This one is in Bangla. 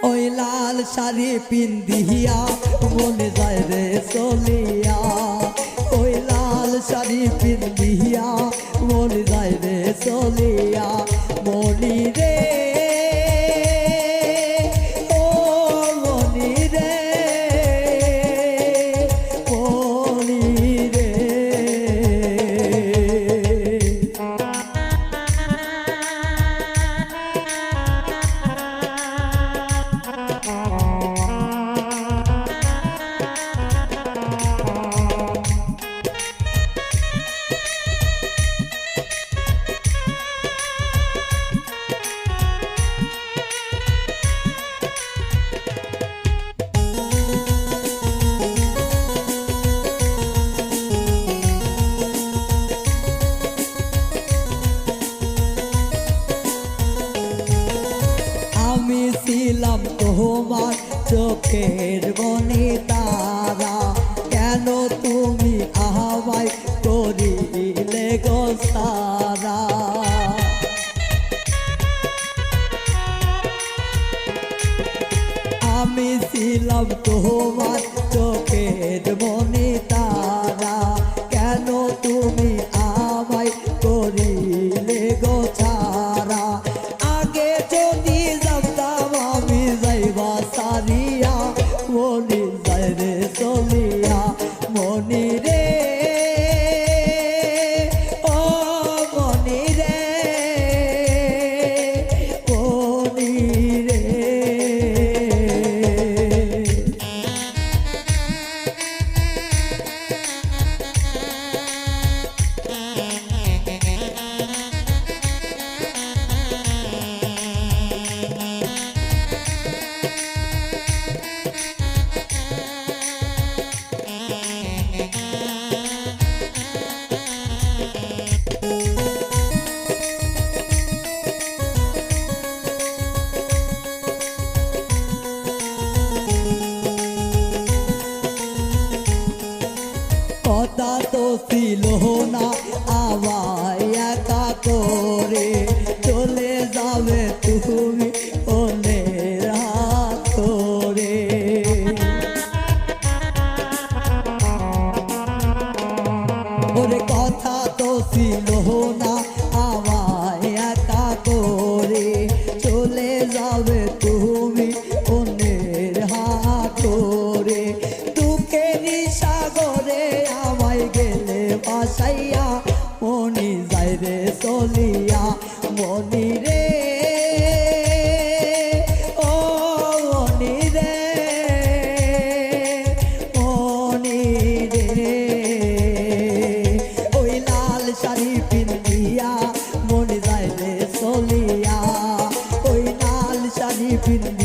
ওই লাল শাড়ি পিন্দিয়া মনে যায় রে চলিয়া, ওই লাল শাড়ি পিন্দিয়া মনে যায় রে চলিয়া। মনি রে ও মনি রে মনি রে। আমি ছিলাম তোমার চোখের মনি তারা, কেন তুমি আমায় করিলে গো সারা। আমি ছিলাম তোমার চোখের মনি তারা, কেন তুমি আমায় করিলে গো ছাড়া। আগে যদি জানতাম আমি যাইবা সারিয়া, মনি যায় রে চলিয়া। মনি রে ও মনি রে মনি রে। কথা তো ছিল না আমায় একা করে, চলে যাবে তুমি অন্যের হাত ধরে। ওরে কথা তো ছিল না আমায় একা করে, চলে যাবে তুমি অন্যের হাত ধরে। দুঃখের সাগরে আমায় গেলে ভাসাইয়া, মনি যায় রে চলিয়া। মনি রে ও মনি রে মনি রে। ওই লাল শাড়ি পিন্দিয়া মনি যায় রে চলিয়া, ওই লাল শাড়ি পিন্দিয়া